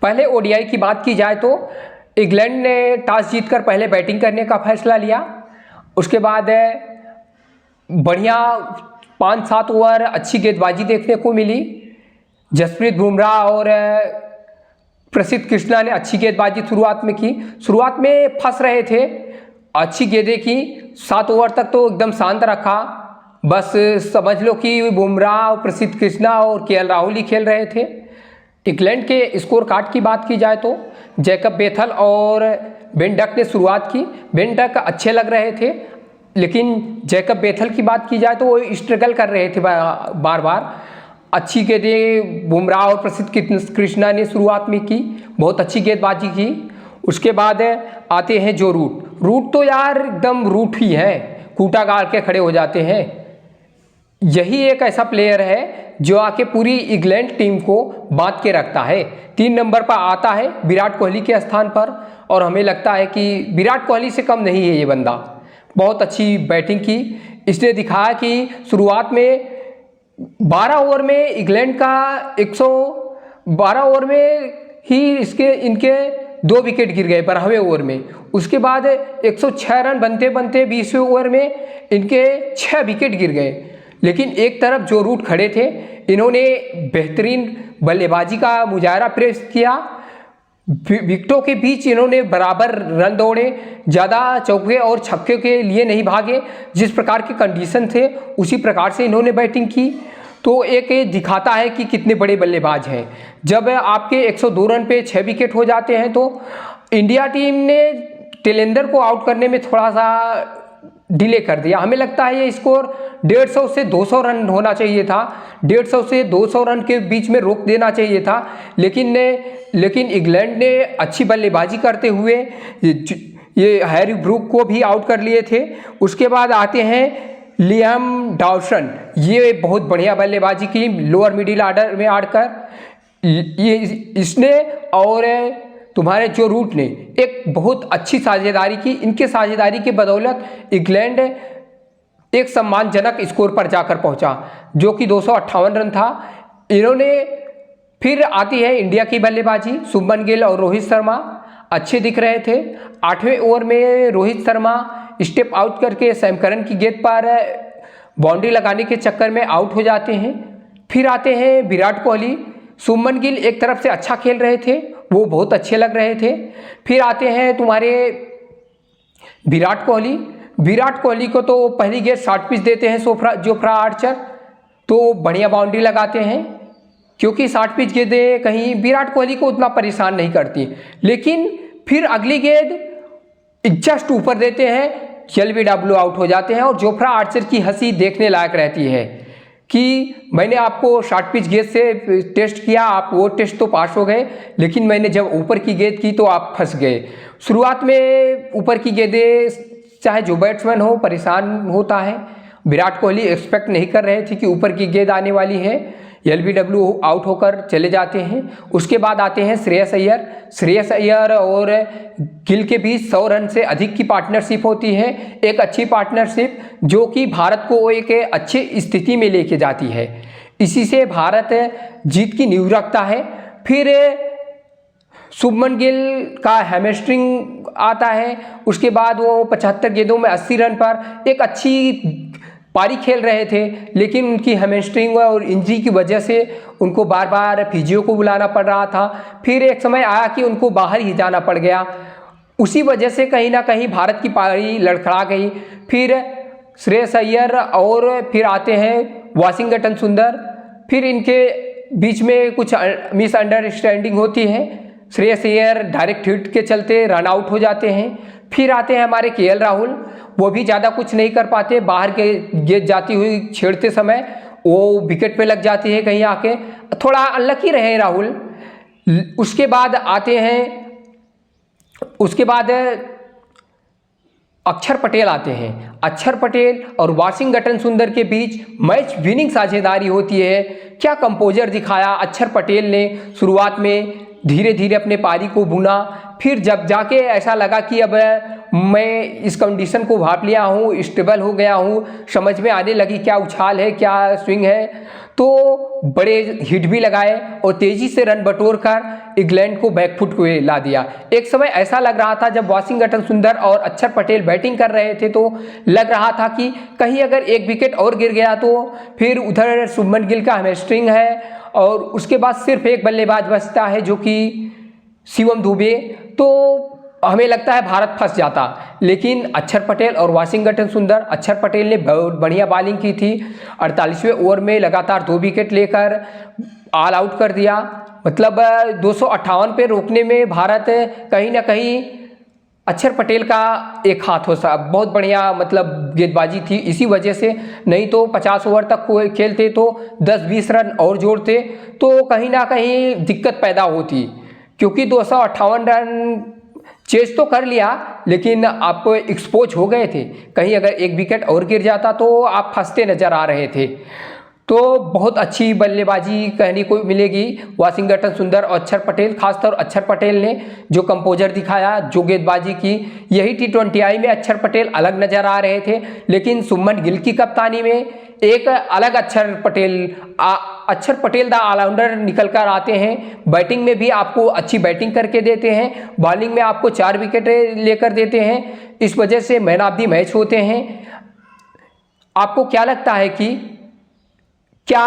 पहले ओडीआई की बात की जाए तो इंग्लैंड ने टॉस जीतकर पहले बैटिंग करने का फैसला लिया। उसके बाद बढ़िया 5-7 ओवर अच्छी गेंदबाजी देखने को मिली। जसप्रीत बुमराह और प्रसिद्ध कृष्णा ने अच्छी गेंदबाजी शुरुआत में की। शुरुआत में फंस रहे थे, अच्छी गेंदें की, 7 ओवर तक तो एकदम शांत रखा। बस समझ लो कि बुमराह, प्रसिद्ध कृष्णा और केएल राहुल ही खेल रहे थे। इंग्लैंड के स्कोर कार्ड की बात की जाए तो जैकब बेथल और बेन डक ने शुरुआत की। बेन डक अच्छे लग रहे थे, लेकिन जैकब बेथल की बात की जाए तो वो स्ट्रगल कर रहे थे बार बार। अच्छी गेंदें बुमराह और प्रसिद्ध कृष्णा ने शुरुआत में की, बहुत अच्छी गेंदबाजी की। उसके बाद आते हैं जो रूट तो यार एकदम रूट ही है, कूटा गाड़ के खड़े हो जाते हैं। यही एक ऐसा प्लेयर है जो आके पूरी इंग्लैंड टीम को बांध के रखता है। 3 नंबर पर आता है विराट कोहली के स्थान पर, और हमें लगता है कि विराट कोहली से कम नहीं है ये बंदा। बहुत अच्छी बैटिंग की इसने, दिखाया कि शुरुआत में 12 ओवर में इंग्लैंड का 112 ओवर में ही इनके 2 विकेट गिर गए 12वें ओवर में। उसके बाद 106 रन बनते बनते 20वें ओवर में इनके 6 विकेट गिर गए। लेकिन एक तरफ जो रूट खड़े थे, इन्होंने बेहतरीन बल्लेबाजी का मुजाहरा पेश किया। विकेटों के बीच इन्होंने बराबर रन दौड़े, ज़्यादा चौके और छक्के के लिए नहीं भागे। जिस प्रकार के कंडीशन थे उसी प्रकार से इन्होंने बैटिंग की। तो एक ये दिखाता है कि कितने बड़े बल्लेबाज हैं। जब आपके 102 रन पे 6 विकेट हो जाते हैं तो इंडिया टीम ने टेलेंडर को आउट करने में थोड़ा सा डिले कर दिया। हमें लगता है ये स्कोर 150 से 200 रन होना चाहिए था, 150 से 200 रन के बीच में रोक देना चाहिए था। लेकिन इंग्लैंड ने अच्छी बल्लेबाजी करते हुए ये हैरी ब्रूक को भी आउट कर लिए थे। उसके बाद आते हैं लियाम डॉसन, ये बहुत बढ़िया बल्लेबाजी की लोअर मिडिल ऑर्डर में आकर। ये इसने और तुम्हारे जो रूट ने एक बहुत अच्छी साझेदारी की। इनके साझेदारी के बदौलत इंग्लैंड एक सम्मानजनक स्कोर पर जाकर पहुंचा, जो कि 258 रन था। इन्होंने फिर आती है इंडिया की बल्लेबाजी। शुभमन गिल और रोहित शर्मा अच्छे दिख रहे थे। 8वें ओवर में रोहित शर्मा स्टेप आउट करके सैम करन की गेंद पर बाउंड्री लगाने के चक्कर में आउट हो जाते हैं। फिर आते हैं विराट कोहली। शुभमन गिल एक तरफ से अच्छा खेल रहे थे, वो बहुत अच्छे लग रहे थे। फिर आते हैं तुम्हारे विराट कोहली। विराट कोहली को तो पहली गेंद शॉर्ट पिच देते हैं जोफ्रा आर्चर, तो बढ़िया बाउंड्री लगाते हैं, क्योंकि शॉर्ट पिच गेंदें कहीं विराट कोहली को उतना परेशान नहीं करती। लेकिन फिर अगली गेंद जस्ट ऊपर देते हैं, एलबीडब्ल्यू आउट हो जाते हैं। और जोफ्रा आर्चर की हंसी देखने लायक रहती है कि मैंने आपको शॉर्ट पिच गेंद से टेस्ट किया, आप वो टेस्ट तो पास हो गए, लेकिन मैंने जब ऊपर की गेंद की तो आप फंस गए। शुरुआत में ऊपर की गेंदें चाहे जो बैट्समैन हो परेशान होता है। विराट कोहली एक्सपेक्ट नहीं कर रहे थे कि ऊपर की गेंद आने वाली है, एलबीडब्ल्यू आउट होकर चले जाते हैं। उसके बाद आते हैं श्रेयस अय्यर और गिल के बीच 100 रन से अधिक की पार्टनरशिप होती है। एक अच्छी पार्टनरशिप जो कि भारत को एक अच्छी स्थिति में लेके जाती है। इसी से भारत जीत की नींव रखता है। फिर शुभमन गिल का हैमस्ट्रिंग आता है। उसके बाद वो 75 गेंदों में 80 रन पर एक अच्छी पारी खेल रहे थे, लेकिन उनकी हैमस्ट्रिंग और इंजरी की वजह से उनको बार बार फिजियो को बुलाना पड़ रहा था। फिर एक समय आया कि उनको बाहर ही जाना पड़ गया। उसी वजह से कहीं ना कहीं भारत की पारी लड़खड़ा गई। फिर श्रेयस अय्यर और फिर आते हैं वाशिंगटन सुंदर। फिर इनके बीच में कुछ मिसअंडरस्टैंडिंग होती है। श्रेयस अय्यर डायरेक्ट हिट के चलते रन आउट हो जाते हैं। फिर आते हैं हमारे केएल राहुल, वो भी ज़्यादा कुछ नहीं कर पाते। बाहर के गेंद जाती हुई छेड़ते समय वो विकेट पे लग जाती है कहीं आके, थोड़ा अनलकी रहे राहुल। उसके बाद आते हैं, उसके बाद अक्षर पटेल आते हैं। अक्षर पटेल और वाशिंगटन सुंदर के बीच मैच विनिंग साझेदारी होती है। क्या कंपोजर दिखाया अक्षर पटेल ने शुरुआत में, धीरे धीरे अपने पारी को बुना। फिर जब जाके ऐसा लगा कि अब मैं इस कंडीशन को भाप लिया हूँ, स्टेबल हो गया हूँ, समझ में आने लगी क्या उछाल है, क्या स्विंग है, तो बड़े हिट भी लगाए और तेज़ी से रन बटोर कर इंग्लैंड को बैकफुट को ला दिया। एक समय ऐसा लग रहा था जब वाशिंगटन सुंदर और अक्षर पटेल बैटिंग कर रहे थे तो लग रहा था कि कहीं अगर एक विकेट और गिर गया तो फिर उधर शुभमन गिल का हैमस्ट्रिंग है और उसके बाद सिर्फ एक बल्लेबाज बचता है जो कि शिवम दुबे, तो हमें लगता है भारत फंस जाता। लेकिन अक्षर पटेल और वाशिंगटन सुंदर, अक्षर पटेल ने बहुत बढ़िया बॉलिंग की थी, 48वें ओवर में लगातार 2 विकेट लेकर ऑल आउट कर दिया। मतलब 258 पे रोकने में भारत कहीं ना कहीं अक्षर पटेल का एक हाथ हो सा बहुत बढ़िया मतलब गेंदबाजी थी, इसी वजह से, नहीं तो 50 ओवर तक कोई खेलते तो 10-20 रन और जोड़ते तो कहीं ना कहीं दिक्कत पैदा होती, क्योंकि 258 रन चेज तो कर लिया लेकिन आप एक्सपोज हो गए थे। कहीं अगर एक विकेट और गिर जाता तो आप फंसते नजर आ रहे थे। तो बहुत अच्छी बल्लेबाजी कहने को मिलेगी वाशिंगटन सुंदर और अक्षर पटेल, खासतौर अक्षर पटेल ने जो कंपोजर दिखाया, जो गेंदबाजी की, यही T20I में अक्षर पटेल अलग नजर आ रहे थे। लेकिन शुभमन गिल की कप्तानी में एक अलग अक्षर पटेल द ऑलराउंडर निकल कर आते हैं। बैटिंग में भी आपको अच्छी बैटिंग करके देते हैं, बॉलिंग में आपको 4 विकेट लेकर देते हैं, इस वजह से मैन ऑफ द मैच होते हैं। आपको क्या लगता है कि क्या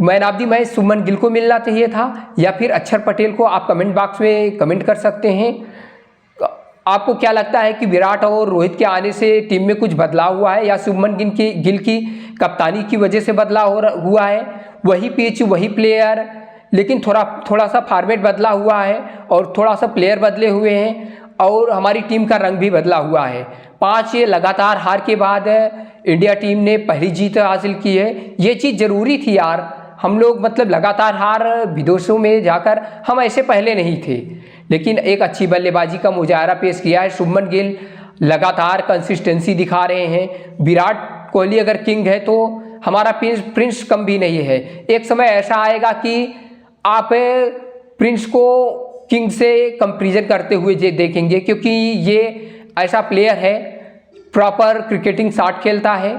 man of the match Shubman Gill को मिलना चाहिए था या फिर अक्षर पटेल को? आप कमेंट बॉक्स में कमेंट कर सकते हैं। आपको क्या लगता है कि विराट और रोहित के आने से टीम में कुछ बदलाव हुआ है या शुभमन गिल की कप्तानी की वजह से बदलाव हुआ है? वही पिच, वही प्लेयर, लेकिन थोड़ा सा फॉर्मेट बदला हुआ है और थोड़ा सा प्लेयर बदले हुए हैं और हमारी टीम का रंग भी बदला हुआ है। 5 लगातार हार के बाद इंडिया टीम ने पहली जीत हासिल की है। ये चीज़ ज़रूरी थी यार, हम लोग मतलब लगातार हार विदेशों में जाकर हम ऐसे पहले नहीं थे, लेकिन एक अच्छी बल्लेबाजी का मुजाहरा पेश किया है शुभमन गिल, लगातार कंसिस्टेंसी दिखा रहे हैं। विराट कोहली अगर किंग है तो हमारा प्रिंस कम भी नहीं है। एक समय ऐसा आएगा कि आप प्रिंस को किंग से कंपैरिजन करते हुए देखेंगे, क्योंकि ये ऐसा प्लेयर है, प्रॉपर क्रिकेटिंग शॉट खेलता है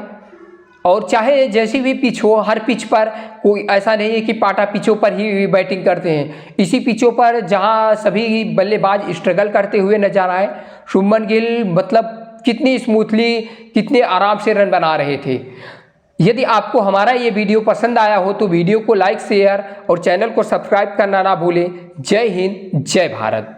और चाहे जैसी भी पिच हो, हर पिच पर कोई ऐसा नहीं है कि पाटा पिचों पर ही बैटिंग करते हैं। इसी पिचों पर जहां सभी बल्लेबाज स्ट्रगल करते हुए नजर आए, शुभमन गिल मतलब कितनी स्मूथली, कितने आराम से रन बना रहे थे। यदि आपको हमारा ये वीडियो पसंद आया हो तो वीडियो को लाइक, शेयर और चैनल को सब्सक्राइब करना ना भूलें। जय हिंद, जय भारत।